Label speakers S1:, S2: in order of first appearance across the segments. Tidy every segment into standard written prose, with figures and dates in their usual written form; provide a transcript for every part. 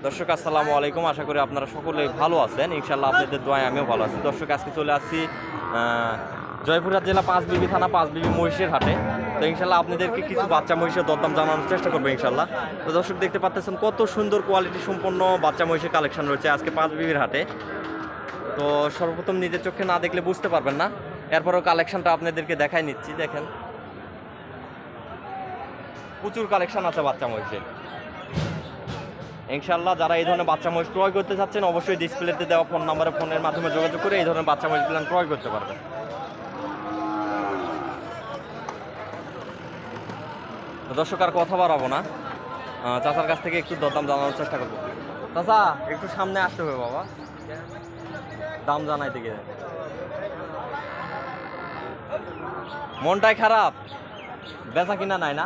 S1: দর্শক আসসালামু আলাইকুম, আশা করি আপনারা সকলেই ভালো আছেন। ইনশাআল্লাহ আপনাদের দোয়ায় আমিও ভালো আছি। দর্শক আজকে চলে আসছি জয়পুরহাট জেলা পাঁচবিবি থানা পাঁচবিবি মহিষের হাটে। তো ইনশাআল্লাহ আপনাদেরকে কিছু বাচ্চা মহিষের দরদাম জানানোর চেষ্টা করবো ইনশাআল্লাহ। তো দর্শক দেখতে পাচ্ছেন কত সুন্দর কোয়ালিটি সম্পন্ন বাচ্চা মহিষের কালেকশন রয়েছে আজকে পাঁচবিবির হাটে। তো সর্বপ্রথম নিজের চোখে না দেখলে বুঝতে পারবেন না, এরপরেও কালেকশনটা আপনাদেরকে দেখাই নিচ্ছি। দেখেন প্রচুর কালেকশন আছে বাচ্চা মহিষের। ইনশাআল্লাহ যারা এই ধরনের বাচ্চা মহিষ ক্রয় করতে চাচ্ছেন অবশ্যই ডিসপ্লেতে দেওয়া ফোন নাম্বারে ফোনের মাধ্যমে যোগাযোগ করে এই ধরনের বাচ্চা মহিষগুলো ক্রয় করতে পারবেন। দর্শক আর কথা বাড়াবো না, চাচার কাছ থেকে একটু দরদাম জানানোর চেষ্টা করবো। চাচা একটু সামনে আসতে হবে বাবা, দাম জানাইতে গিয়ে মনটাই খারাপ, বেচা কিনা নাই না?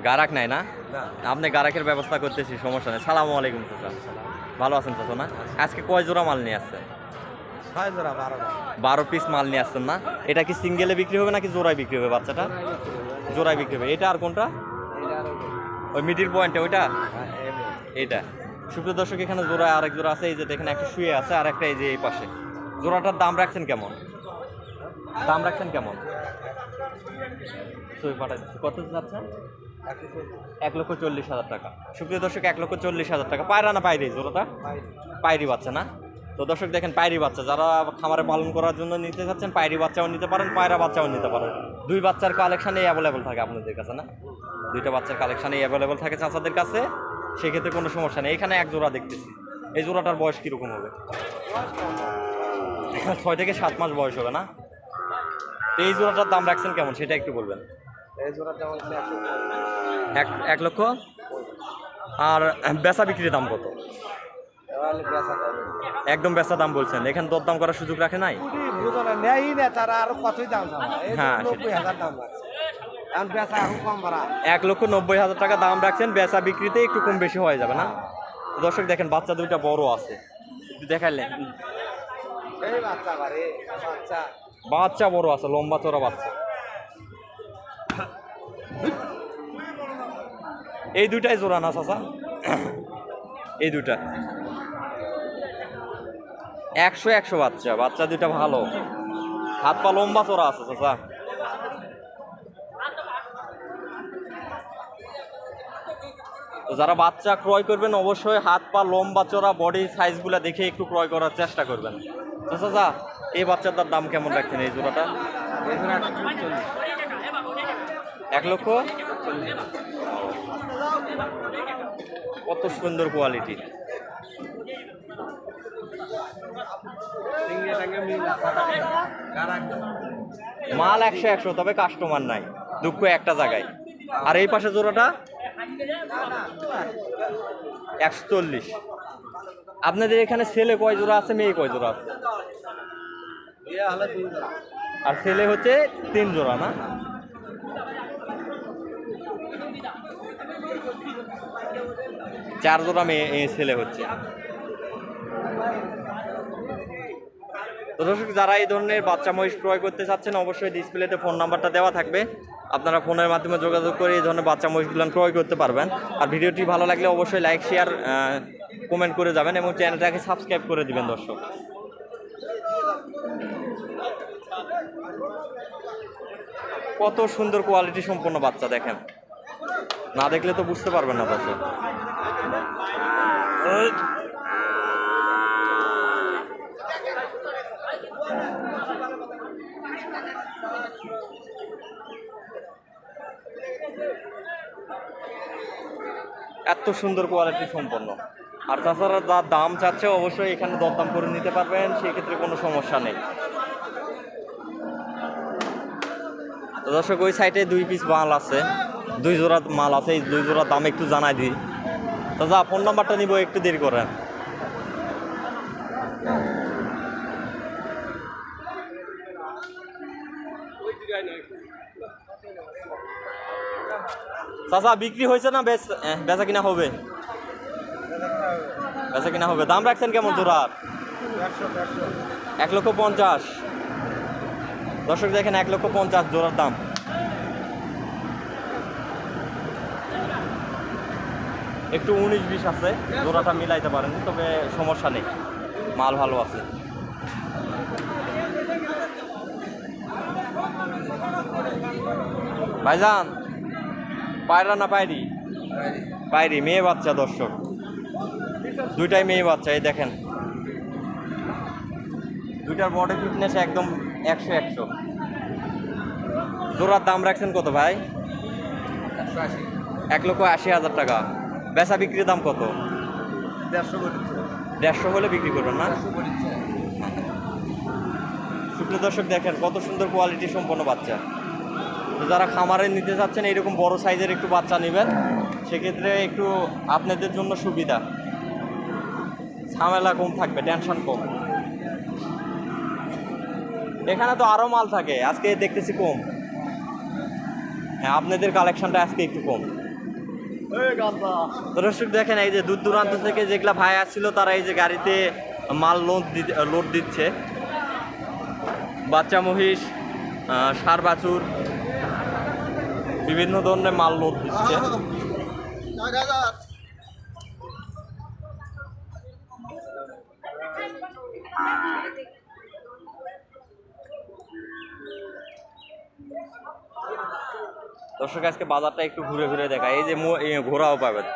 S1: গারাক নাই না? আপনি গারাকের ব্যবস্থা করতেছি, সমস্যা নেই। সালামু আলাইকুম চাচা, ভালো আছেন চাচা? না আজকে কয় জোড়া মাল নিয়ে আসছেন? 12 পিস মাল নিয়ে আসছেন না? এটা কি সিঙ্গেলে বিক্রি হবে নাকি জোড়ায় বিক্রি হবে? বাচ্চাটা জোড়ায় বিক্রি হবে। এটা আর কোনটা? ওই মিডিল পয়েন্টে ওইটা, এইটা। সুপ্রিয় দর্শক এখানে জোড়ায় আরেক জোড়া আছে, এই যে দেখেন একটা শুয়ে আছে আর একটা এই যে এই পাশে। জোড়াটার দাম রাখছেন কেমন? দাম রাখছেন কেমন? কত যাচ্ছেন? 1,40,000 টাকা। সুপ্রিয় দর্শক 1,40,000 টাকা। পায়রা না পায়রি? জোড়াটা পায়রি বাচ্চা না? তো দর্শক দেখেন পায়রি বাচ্চা, যারা খামারে পালন করার জন্য নিতে চাচ্ছেন পায়রি বাচ্চাও নিতে পারেন, পায়রা বাচ্চাও নিতে পারেন। দুই বাচ্চার কালেকশানেই অ্যাভেলেবল থাকে আপনাদের কাছে না? দুইটা বাচ্চার কালেকশানেই অ্যাভেলেবল থাকে চাচাদের কাছে, সেক্ষেত্রে কোনো সমস্যা নেই। এখানে এক জোড়া দেখতেছি, এই জোড়াটার বয়স কীরকম হবে? 6 থেকে 7 মাস বয়স হবে না? এই জোড়াটার দাম রাখছেন কেমন সেটা একটু বলবেন।
S2: এই জোড়া যেমন
S1: 1 লক্ষ। আর বেচা বিক্রির দাম কত? একদম বেচা দাম বলছেন, এখানে দরদাম করার সুযোগ রাখে নাই?
S2: নেই না, তারা আরো কতই দাম
S1: হ্যাঁ,
S2: 90,000 দাম রাখছে। এখন বেচা এখন কম ভাড়া
S1: 1,90,000 টাকা দাম রাখছেন, বেচা বিক্রিতে একটু কম বেশি হয়ে যাবে না? দর্শক দেখেন বাচ্চা দুইটা বড় আছে, দেখাইলেন
S2: এই বাচ্চা বাড়ে বাচ্চা
S1: বাচ্চা বড় আছে, লম্বা চড়া বাচ্চা। এই দুইটাই জোড়া না চাচা? এই দুইটা 100 বাচ্চা, বাচ্চা দুইটা ভালো, হাত পা লম্বা চড়া আছে চাচা। তো যারা বাচ্চা ক্রয় করবেন অবশ্যই হাত পা লম্বা চড়া বডি সাইজগুলো দেখে একটু ক্রয় করার চেষ্টা করবেন। তো চাচা এই বাচ্চাটার দাম কেমন রাখছেন এই জোড়াটা? 1,40,000। কত সুন্দর কোয়ালিটি, মাল 100, তবে কাস্টমার নাই, দুঃখ একটা জায়গায়। আর এই পাশে জোড়াটা 140। আপনাদের এখানে ছেলে কয় জোড়া আছে, মেয়ে কয় জোড়া আছে? আর ছেলে হচ্ছে 3 জোড়া না? চার জোড়া মেয়ে ছেলে হচ্ছে। তো দর্শক যারা এই ধরনের বাচ্চা মহিষ ক্রয় করতে চাচ্ছেন অবশ্যই ডিসপ্লেতে ফোন নাম্বারটা দেওয়া থাকবে, আপনারা ফোনের মাধ্যমে যোগাযোগ করে এই ধরনের বাচ্চা মহিষগুলো ক্রয় করতে পারবেন। আর ভিডিওটি ভালো লাগলে অবশ্যই লাইক শেয়ার কমেন্ট করে যাবেন এবং চ্যানেলটাকে সাবস্ক্রাইব করে দিবেন। দর্শক কত সুন্দর কোয়ালিটি সম্পন্ন বাচ্চা, দেখেন না দেখলে তো বুঝতে পারবেন না দর্শক। এত সুন্দর কোয়ালিটি সম্পন্ন। আর তাছাড়া যা দাম চাচ্ছে অবশ্যই এখানে দরদাম করে নিতে পারবেন, সেক্ষেত্রে কোনো সমস্যা নেই। তো দর্শক ওই সাইডে 2 পিস মাল আছে, 2 জোড়া মাল আছে, এই 2 জোড়ার দাম একটু জানাই দিই। তো যা ফোন নাম্বারটা নিব, একটু দেরি করেন। চাচা বিক্রি হয়েছে না বেচা কিনা হবে? বেচা কিনা হবে। দাম রাখছেন কেমন জোড়ার? 1,50,000। দর্শক দেখেন 1,50,000 জোড়ার দাম। একটু 19-20 আছে, জোড়াটা মিলাইতে পারেন, তবে সমস্যা নেই, মাল ভালো আছে। ভাইজান পায়রা না পায়রি? পায়রি, মেয়ে বাচ্চা দর্শক, দুইটাই মেয়ে বাচ্চা। এই দেখেন দুইটার বডি ফিটনেস একদম 100-100। জোড়ার দাম রাখছেন কত ভাই? 1,80,000 টাকা। বেচা বিক্রির দাম কত? 150 হলে বিক্রি করবেন না? সুপ্রিয় দর্শক দেখেন কত সুন্দর কোয়ালিটি সম্পন্ন বাচ্চা। তো যারা খামারে নিতে চাচ্ছেন এইরকম বড় সাইজের একটু বাচ্চা নেবেন, সেক্ষেত্রে একটু আপনাদের জন্য সুবিধা, ঝামেলা কম থাকবে, টেনশন কম। এখানে তো আরও মাল থাকে, আজকে দেখতেছি কম। হ্যাঁ, আপনাদের কালেকশনটা আজকে একটু কম। দর্শক দেখেন এই যে দূর দূরান্ত থেকে যেগুলা ভাই আসছিল, তারা এই যে গাড়িতে মাল লোড দিচ্ছে। বাচ্চা মহিষ, ষাঁড় বাছুর, বিভিন্ন ধরনের মাল লোড দিচ্ছে। দর্শক আজকে বাজারটা একটু ঘুরে ঘুরে দেখায়। এই যে ঘোড়াও পাবেন,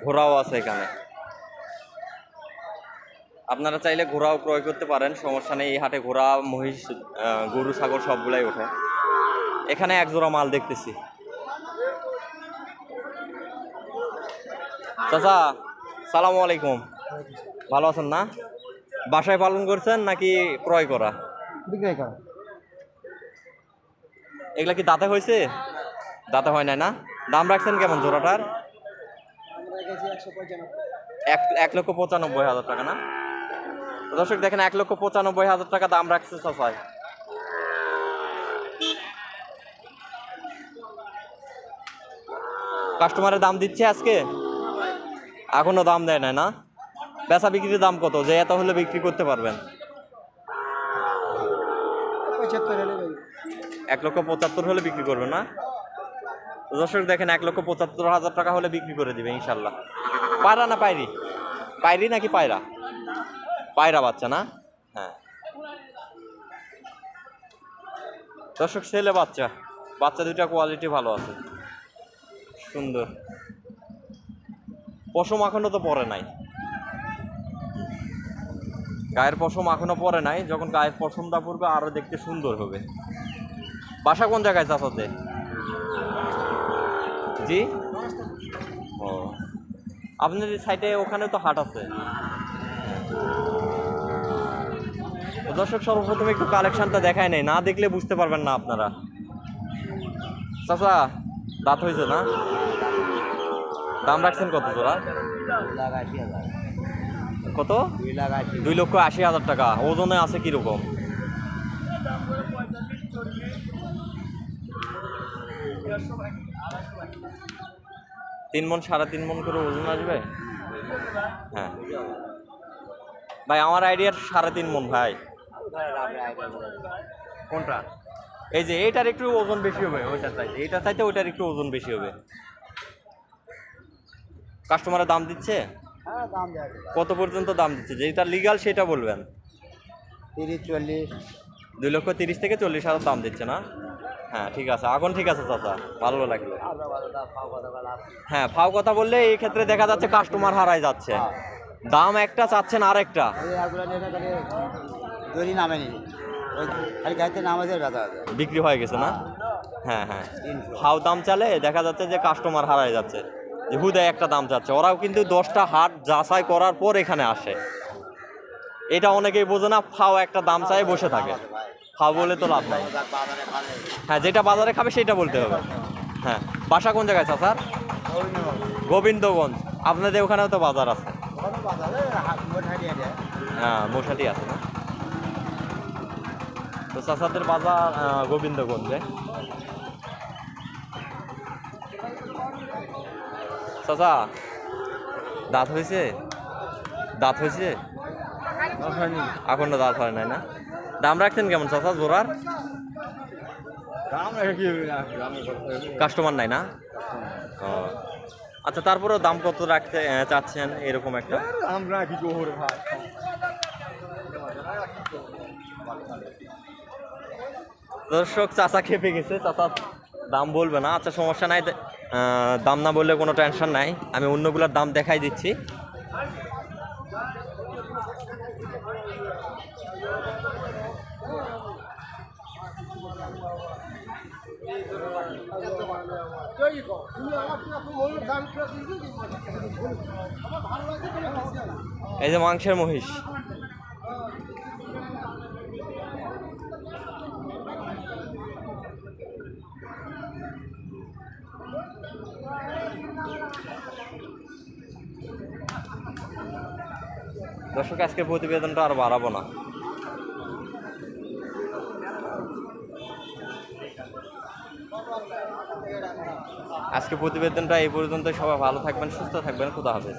S1: ঘোড়াও আছে এখানে, আপনারা চাইলে ঘোড়াও ক্রয় করতে পারেন, সমস্যা নেই। এই হাটে ঘোড়া, মহিষ, গরু, ছাগল সবগুলাই ওঠে। এখানে এক জোড়া মাল দেখতেছি। চাচা সালামু আলাইকুম, ভালো আছেন না? বাসায় পালন করছেন নাকি ক্রয় করা?
S2: বিক্রয় করা।
S1: এগুলা কি দাঁতে হয়েছে? দাঁতে হয় নাই না? দাম রাখছেন কেমন জোড়াটার? 1,95,000 টাকা না? দর্শক দেখেন 1,95,000 টাকা দাম রাখছে চাচাই। কাস্টমারের দাম দিচ্ছে আজকে? এখনো দাম দেয় না? বেচা বিক্রির দাম কত, যে এত হলে বিক্রি করতে পারবেন? 1,75,000 হলে বিক্রি করবে না? দর্শক দেখেন 1,75,000 টাকা হলে বিক্রি করে দিবে ইনশাল্লাহ। পায়রা না পায়রি? পায়রি নাকি পায়রা? পায়রা বাচ্চা না? হ্যাঁ দর্শক, ছেলে বাচ্চা, বাচ্চা দুইটা কোয়ালিটি ভালো আছে, সুন্দর। পশম এখনো তো পরে নাই, গায়ের পশম এখনো পরে নাই। যখন গায়ের পশমটা পড়বে আরো দেখতে সুন্দর হবে। বাসা কোন জায়গায় চাচাতে? জি, ও আপনাদের সাইডে ওখানে তো হাট আছে। তো দর্শক সর্বপ্রথম একটু কালেকশনটা দেখায় নেই, না দেখলে বুঝতে পারবেন না আপনারা। চাচা দাঁত হয়েছে না? দাম রাখছেন কত জোড়া? কত? 2,80,000 টাকা। ওজনে আছে কিরকম? তিন মন, 3.5 মন করে ওজন আসবে। হ্যাঁ ভাই, আমার আইডিয়ার 3.5 মন ভাই। কোনটা? এই যে এইটার একটু ওজন বেশি হবে, ওইটার চাইতে এইটার চাইতে ওইটার একটু ওজন বেশি হবে। কাস্টমারের দাম দিচ্ছে? কত পর্যন্ত দাম দিচ্ছে? যেটা লিগাল সেটা বলবেন।
S2: 30-40।
S1: 2,30,000 থেকে 40,000 দাম দিচ্ছে না? হ্যাঁ ঠিক আছে, এখন ঠিক আছে চাচা, ভালো লাগলো। হ্যাঁ, ফাও কথা বললে এই ক্ষেত্রে দেখা যাচ্ছে কাস্টমার হারাই যাচ্ছে, দাম একটা চাচ্ছেন আর একটা। বিক্রি হয়ে গেছে না? হ্যাঁ হ্যাঁ, ফাও দাম চালে দেখা যাচ্ছে যে কাস্টমার হারাই যাচ্ছে, যে হুদায় একটা দাম চাচ্ছে। ওরাও কিন্তু 10টা হাট যাচাই করার পর এখানে আসে, এটা অনেকেই বোঝে না। ফাও একটা দাম চাই বসে থাকে, ফাও বলে তো লাভ নাই। হ্যাঁ, যেটা বাজারে খাবে সেটা বলতে হবে। হ্যাঁ, বাসা কোন জায়গায় চাচার? গোবিন্দগঞ্জ। আপনাদের ওখানেও তো বাজার আছে? হ্যাঁ, মশাটি আছে না? তো চাচাদের বাজার গোবিন্দগঞ্জে। চাচা দাঁত হয়েছে? দাঁত হয়েছে এখনো? দাঁত হয় নাই না? দাম রাখছেন কেমন চাচা জোড়ার? কাস্টমার নাই না? ও আচ্ছা, তারপরেও দাম কত রাখতে চাচ্ছেন এরকম একটা?
S2: আমরা কি গোহর ভাই
S1: দর্শক, চাচা খেপে গেছে, চাচা দাম বলবে না। আচ্ছা, সমস্যা নাই, দাম না বললে কোনো টেনশন নাই, আমি অন্যগুলোর দাম দেখাই দিচ্ছি। এই যে মাংসের মহিষ, দর্শক আজকের প্রতিবেদনটা আর বাড়াবো না। আজকে প্রতিবেদনটা এই পর্যন্ত। সবাই ভালো থাকবেন, সুস্থ থাকবেন, খুদা হাফেজ।